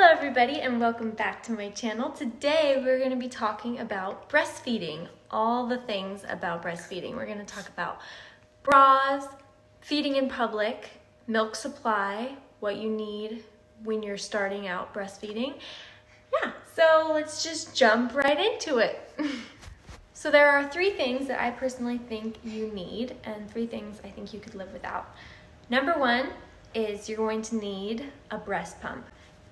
everybody, and welcome back to my channel. Today we're going to be talking about breastfeeding, all the things about breastfeeding. We're going to talk about bras, feeding in public, milk supply, what you need when you're starting out breastfeeding. Yeah, so let's just jump right into it. So there are 3 things that I personally think you need and 3 things I think you could live without. Number 1 is you're going to need a breast pump.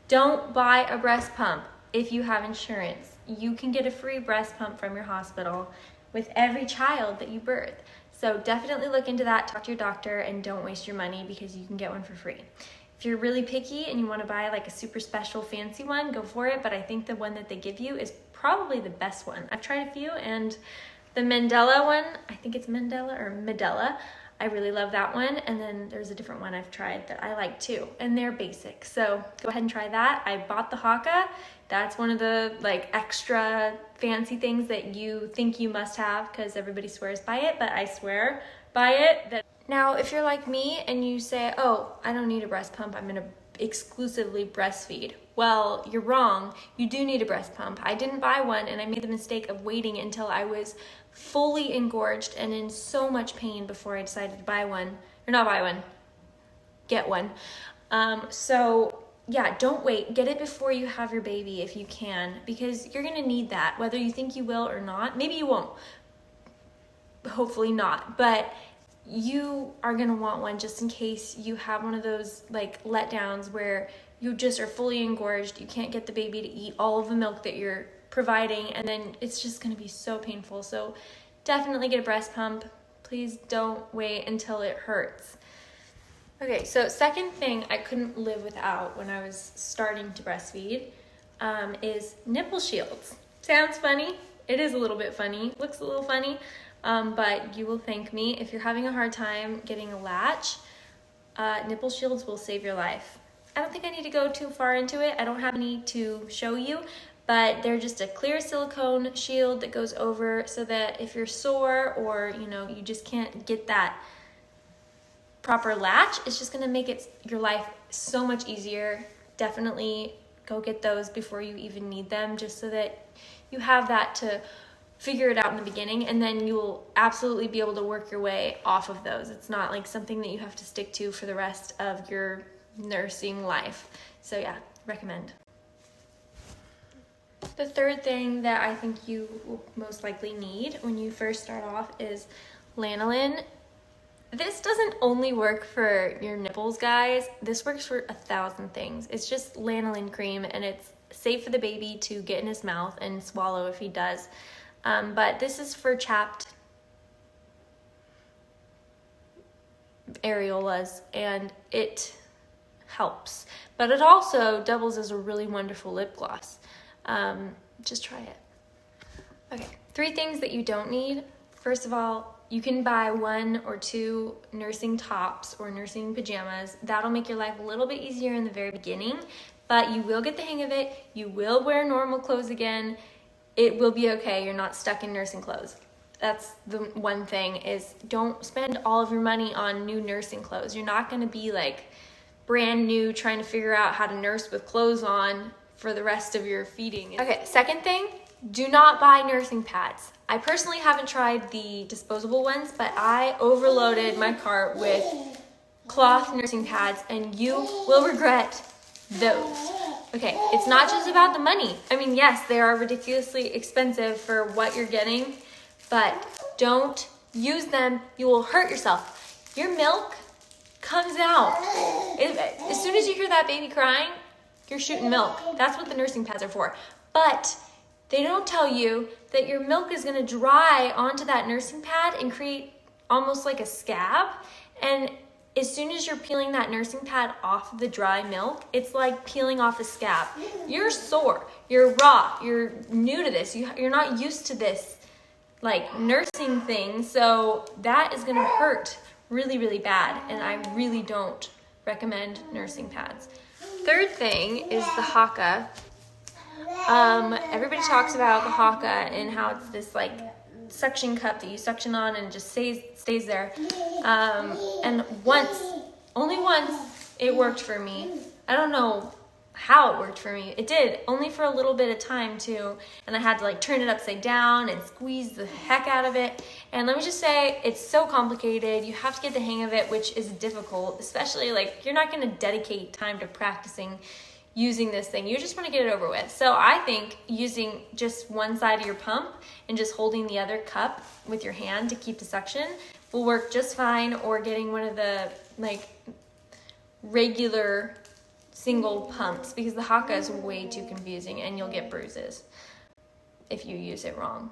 Don't buy a breast pump if you have insurance. You can get a free breast pump from your hospital with every child that you birth. So definitely look into that, talk to your doctor, and don't waste your money because you can get one for free. If you're really picky and you want to buy like a super special fancy one, go for it, but I think the one that they give you is probably the best one. I've tried a few, and the Mandela one, I think it's Mandela or Medela, I really love that one, and then there's a different one I've tried that I like too, and they're basic, so go ahead and try that. I bought the Haka. That's one of the like extra fancy things that you think you must have because everybody swears by it, but I swear by it. Now, if you're like me and you say, oh, I don't need a breast pump, I'm gonna exclusively breastfeed. Well, you're wrong. You do need a breast pump. I didn't buy one, and I made the mistake of waiting until I was fully engorged and in so much pain before I decided to buy one. Or not buy one, get one. So yeah, don't wait. Get it before you have your baby if you can, because you're gonna need that, whether you think you will or not. Maybe you won't, hopefully not, but you are gonna want one just in case you have one of those like letdowns where you just are fully engorged, you can't get the baby to eat all of the milk that you're providing, and then it's just gonna be so painful. So definitely get a breast pump. Please don't wait until it hurts. Okay, so second thing I couldn't live without when I was starting to breastfeed is nipple shields. Sounds funny. It is a little bit funny, looks a little funny, but you will thank me. If you're having a hard time getting a latch, nipple shields will save your life. I don't think I need to go too far into it. I don't have any to show you, but they're just a clear silicone shield that goes over so that if you're sore or you just can't get that proper latch, it's just gonna make your life so much easier. Definitely go get those before you even need them, just so that you have that to figure it out in the beginning, and then you'll absolutely be able to work your way off of those. It's not like something that you have to stick to for the rest of your nursing life. So yeah, recommend. The third thing that I think you will most likely need when you first start off is lanolin. This doesn't only work for your nipples, guys. This works for 1,000 things. It's just lanolin cream, and it's safe for the baby to get in his mouth and swallow if he does. But this is for chapped areolas, and it helps. But it also doubles as a really wonderful lip gloss. Just try it. Okay, 3 things that you don't need. First of all, you can buy 1 or 2 nursing tops or nursing pajamas. That'll make your life a little bit easier in the very beginning, but you will get the hang of it. You will wear normal clothes again. It will be okay. You're not stuck in nursing clothes. That's the one thing, is don't spend all of your money on new nursing clothes. You're not gonna be like brand new trying to figure out how to nurse with clothes on for the rest of your feeding. Okay, second thing, do not buy nursing pads. I personally haven't tried the disposable ones, but I overloaded my cart with cloth nursing pads, and you will regret those. Okay, it's not just about the money. I mean, yes, they are ridiculously expensive for what you're getting, but don't use them. You will hurt yourself. Your milk comes out. As soon as you hear that baby crying, you're shooting milk. That's what the nursing pads are for. But they don't tell you that your milk is gonna dry onto that nursing pad and create almost like a scab. And as soon as you're peeling that nursing pad off of the dry milk, it's like peeling off a scab. You're sore, you're raw, you're new to this, you're not used to this like nursing thing, so that is gonna hurt really, really bad, and I really don't recommend nursing pads. Third thing is the Haka. Everybody talks about the Haka and how it's this like suction cup that you suction on and it just stays there. And only once it worked for me. I don't know how it worked for me. It did, only for a little bit of time too, and I had to like turn it upside down and squeeze the heck out of it. And let me just say, it's so complicated. You have to get the hang of it, which is difficult, especially like you're not gonna dedicate time to practicing using this thing. You just wanna get it over with. So I think using just one side of your pump and just holding the other cup with your hand to keep the suction will work just fine, or getting one of the like regular single pumps, because the Haka is way too confusing and you'll get bruises if you use it wrong.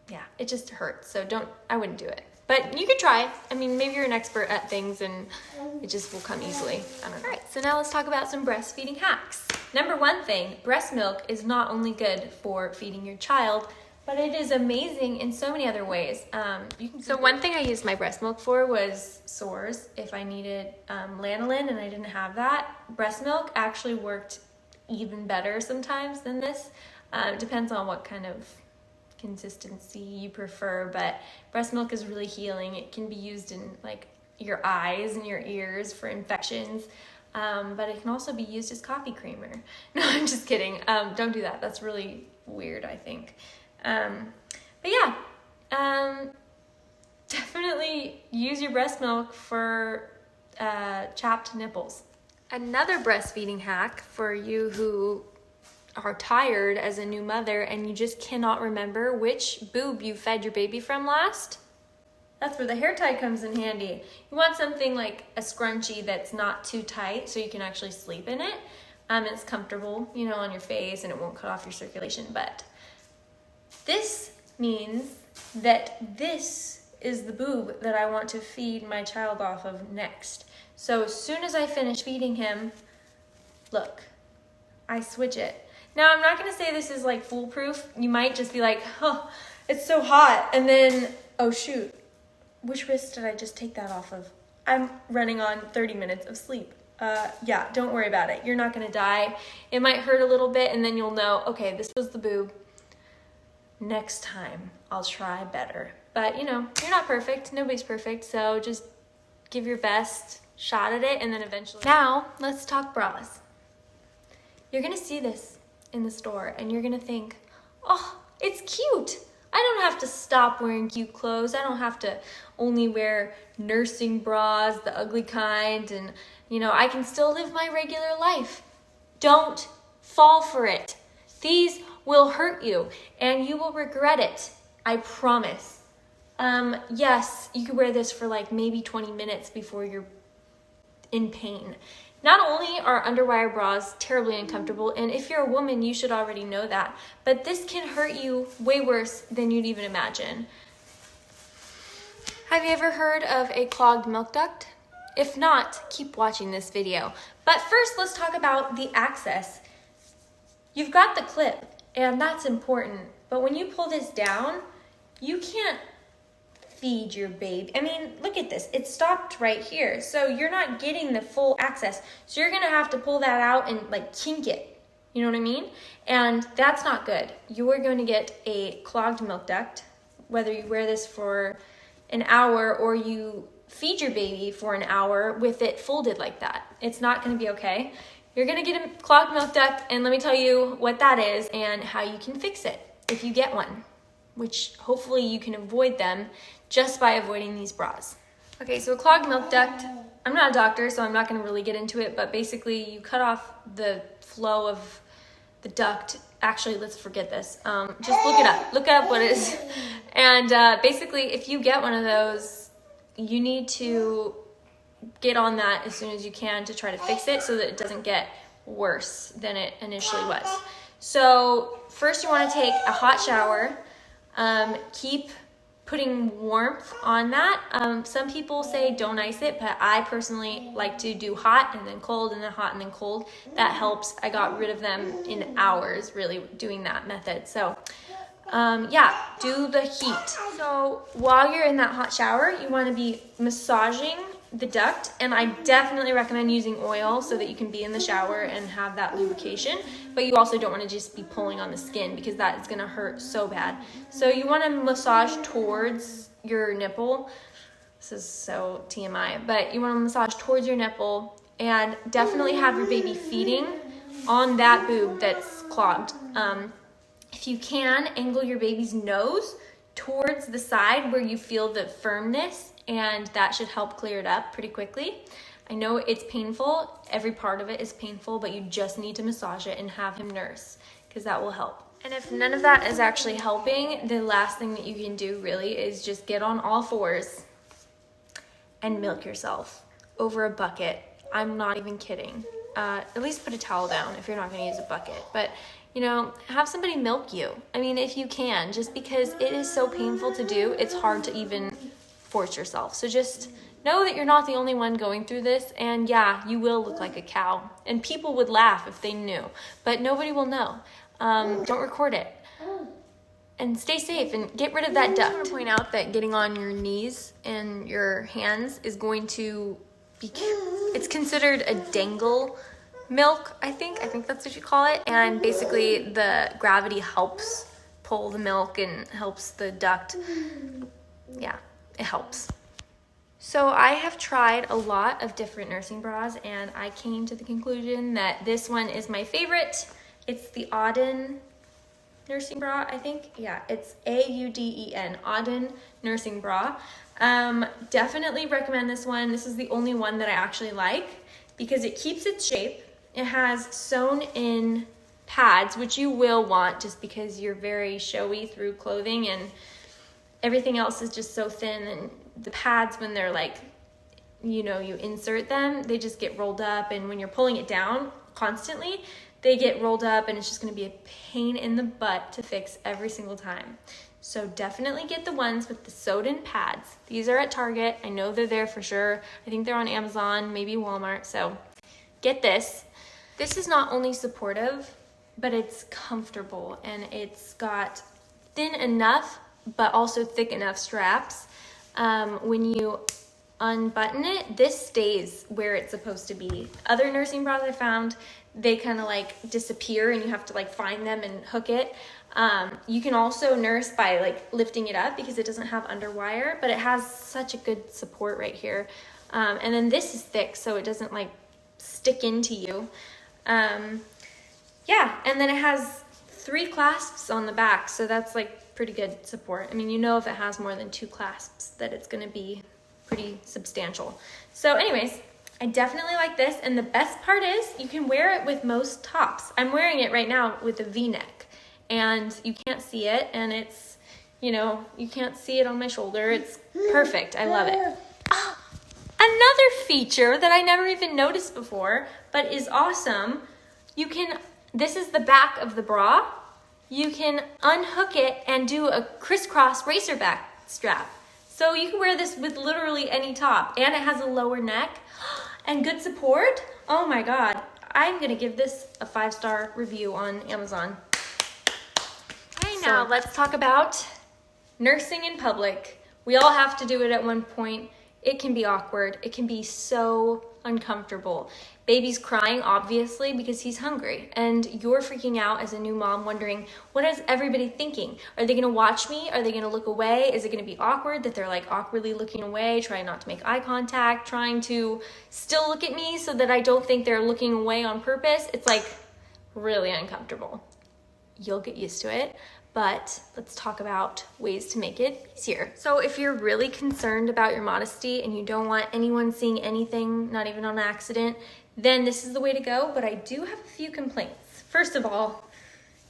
Yeah, it just hurts. So I wouldn't do it. But you could try it. I mean, maybe you're an expert at things and it just will come easily. I don't know. All right, so now let's talk about some breastfeeding hacks. Number one thing, breast milk is not only good for feeding your child, but it is amazing in so many other ways. So one thing I used my breast milk for was sores. If I needed lanolin and I didn't have that, breast milk actually worked even better sometimes than this. It depends on what kind of consistency you prefer, but breast milk is really healing. It can be used in like your eyes and your ears for infections, but it can also be used as coffee creamer. No, I'm just kidding. Don't do that. That's really weird, I think. But yeah, definitely use your breast milk for chapped nipples. Another breastfeeding hack for you who are tired as a new mother and you just cannot remember which boob you fed your baby from last. That's where the hair tie comes in handy. You want something like a scrunchie that's not too tight so you can actually sleep in it. It's comfortable, you know, on your face, and it won't cut off your circulation. But this means that this is the boob that I want to feed my child off of next. So as soon as I finish feeding him, look, I switch it. Now, I'm not gonna say this is like foolproof. You might just be like, oh, it's so hot. And then, oh shoot, which wrist did I just take that off of? I'm running on 30 minutes of sleep. Yeah, don't worry about it. You're not gonna die. It might hurt a little bit and then you'll know, okay, this was the boob. Next time, I'll try better. But you know, you're not perfect. Nobody's perfect. So just give your best shot at it and then eventually. Now, let's talk bras. You're gonna see this in the store and you're gonna think, oh, it's cute. I don't have to stop wearing cute clothes. I don't have to only wear nursing bras, the ugly kind, and you know, I can still live my regular life. Don't fall for it. These will hurt you and you will regret it. I promise. Yes, you could wear this for like maybe 20 minutes before you're in pain. Not only are underwire bras terribly uncomfortable, and if you're a woman, you should already know that, but this can hurt you way worse than you'd even imagine. Have you ever heard of a clogged milk duct? If not, keep watching this video. But first, let's talk about the access. You've got the clip, and that's important, but when you pull this down, you can't feed your baby. I mean, look at this. It stopped right here. So you're not getting the full access. So you're going to have to pull that out and like kink it. You know what I mean? And that's not good. You are going to get a clogged milk duct, whether you wear this for an hour or you feed your baby for an hour with it folded like that. It's not going to be okay. You're going to get a clogged milk duct, and let me tell you what that is and how you can fix it if you get one, which hopefully you can avoid them just by avoiding these bras. Okay, so a clogged milk duct, I'm not a doctor, so I'm not gonna really get into it, but basically you cut off the flow of the duct. Actually, let's forget this. Just look it up what it is. And basically, if you get one of those, you need to get on that as soon as you can to try to fix it so that it doesn't get worse than it initially was. So first you wanna take a hot shower, keep putting warmth on that. Some people say don't ice it, but I personally like to do hot and then cold and then hot and then cold. That helps. I got rid of them in hours really doing that method. So yeah, do the heat. So while you're in that hot shower, you want to be massaging the duct, and I definitely recommend using oil so that you can be in the shower and have that lubrication, but you also don't want to just be pulling on the skin because that is going to hurt so bad. So you want to massage towards your nipple. This is so TMI, but you want to massage towards your nipple and definitely have your baby feeding on that boob that's clogged. If you can, angle your baby's nose towards the side where you feel the firmness, and that should help clear it up pretty quickly. I know it's painful, every part of it is painful, but you just need to massage it and have him nurse, because that will help. And if none of that is actually helping, the last thing that you can do really is just get on all fours and milk yourself over a bucket. I'm not even kidding. At least put a towel down if you're not gonna use a bucket. But you know, have somebody milk you. I mean, if you can, just because it is so painful to do, it's hard to even force yourself. So just know that you're not the only one going through this, and yeah, you will look like a cow. And people would laugh if they knew, but nobody will know. Don't record it. And stay safe and get rid of that duct. I want to point out that getting on your knees and your hands is going to be, it's considered a dangle milk, I think that's what you call it. And basically the gravity helps pull the milk and helps the duct. Yeah, it helps. So I have tried a lot of different nursing bras, and I came to the conclusion that this one is my favorite. It's the Auden nursing bra, I think. Yeah, it's A-U-D-E-N, Auden nursing bra. Definitely recommend this one. This is the only one that I actually like because it keeps its shape. It has sewn in pads, which you will want just because you're very showy through clothing and everything else is just so thin, and the pads, when they're like, you know, you insert them, they just get rolled up, and when you're pulling it down constantly, they get rolled up, and it's just going to be a pain in the butt to fix every single time. So definitely get the ones with the sewed in pads. These are at Target. I know they're there for sure. I think they're on Amazon, maybe Walmart. So get this. This is not only supportive, but it's comfortable, and it's got thin enough but also thick enough straps. When you unbutton it, this stays where it's supposed to be. Other nursing bras I found, they kind of like disappear and you have to like find them and hook it. You can also nurse by like lifting it up because it doesn't have underwire, but it has such a good support right here. And then this is thick, so it doesn't like stick into you. Yeah, and then it has 3 clasps on the back, so that's like pretty good support. I mean, you know, if it has more than 2 clasps that it's going to be pretty substantial. So anyways, I definitely like this, and the best part is you can wear it with most tops. I'm wearing it right now with a V-neck, and you can't see it, and it's, you know, you can't see it on my shoulder. It's perfect. I love it. Oh, another feature that I never even noticed before, but is awesome. You can, this is the back of the bra. You can unhook it and do a crisscross racerback strap. So you can wear this with literally any top, and it has a lower neck and good support. Oh my God. I'm gonna give this a 5-star review on Amazon. Okay, now let's talk about nursing in public. We all have to do it at one point. It can be awkward. It can be so uncomfortable. Baby's crying, obviously, because he's hungry. And you're freaking out as a new mom, wondering, what is everybody thinking? Are they gonna watch me? Are they gonna look away? Is it gonna be awkward that they're like awkwardly looking away, trying not to make eye contact, trying to still look at me so that I don't think they're looking away on purpose? It's like really uncomfortable. You'll get used to it. But let's talk about ways to make it easier. So if you're really concerned about your modesty and you don't want anyone seeing anything, not even on accident, then this is the way to go. But I do have a few complaints. First of all,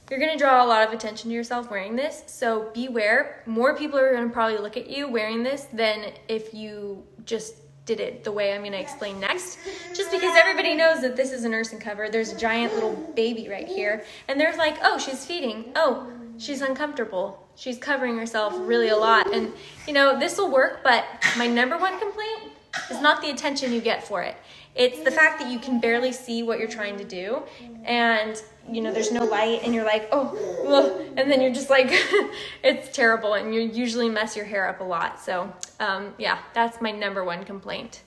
you're gonna draw a lot of attention to yourself wearing this, so beware. More people are gonna probably look at you wearing this than if you just did it the way I'm gonna explain next. Just because everybody knows that this is a nursing cover. There's a giant little baby right here, and they're like, oh, she's feeding. Oh, she's uncomfortable. She's covering herself really a lot. And you know, this will work, but my number one complaint is not the attention you get for it. It's the fact that you can barely see what you're trying to do. And you know, there's no light and you're like, oh, ugh, and then you're just like, it's terrible. And you usually mess your hair up a lot. So yeah, that's my number one complaint.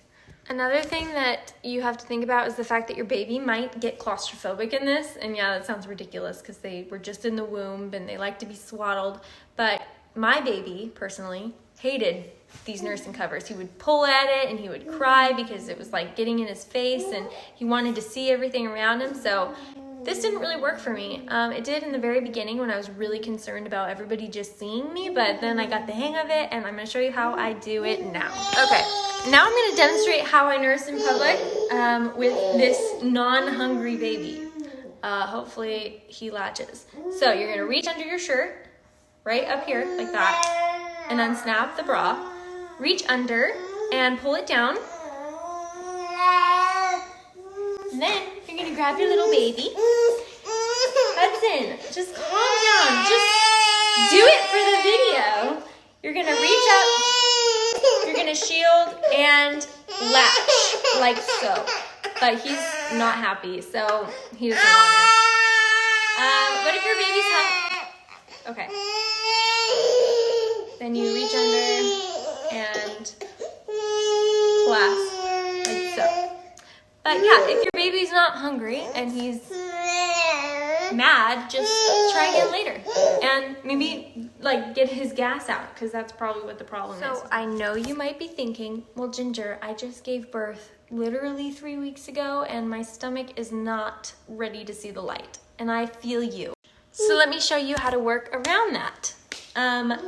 Another thing that you have to think about is the fact that your baby might get claustrophobic in this. And yeah, that sounds ridiculous because they were just in the womb and they like to be swaddled. But my baby, personally, hated these nursing covers. He would pull at it and he would cry because it was like getting in his face and he wanted to see everything around him. So this didn't really work for me. It did in the very beginning when I was really concerned about everybody just seeing me, but then I got the hang of it, and I'm gonna show you how I do it now. Okay, now I'm gonna demonstrate how I nurse in public with this non-hungry baby. Hopefully he latches. So you're gonna reach under your shirt, right up here, like that, and unsnap the bra. Reach under and pull it down. And then you're gonna grab your little baby. Hudson, just calm down. Just do it for the video. You're gonna reach up, you're gonna shield and latch, like so. But he's not happy, so he doesn't want to. But if your baby's okay. Then you reach under and clasp, like so. But yeah, if your baby's not hungry and he's mad, just try again later. And maybe like get his gas out, because that's probably what the problem is. So I know you might be thinking, well, Ginger, I just gave birth literally 3 weeks ago and my stomach is not ready to see the light. And I feel you. So let me show you how to work around that.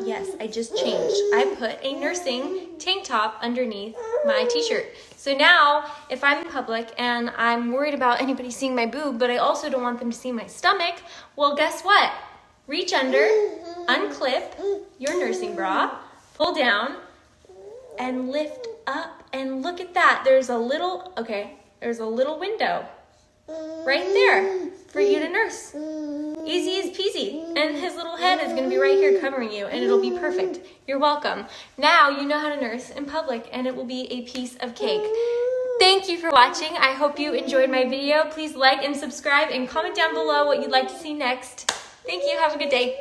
Yes, I just changed. I put a nursing tank top underneath my t-shirt. So now, if I'm in public and I'm worried about anybody seeing my boob, but I also don't want them to see my stomach, well, guess what? Reach under, unclip your nursing bra, pull down, and lift up. And look at that. There's a little window right there for you to nurse. Easy as peasy. And his little head is gonna be right here covering you, and it'll be perfect. You're welcome. Now you know how to nurse in public, and it will be a piece of cake. Thank you for watching. I hope you enjoyed my video. Please like and subscribe and comment down below what you'd like to see next. Thank you. Have a good day.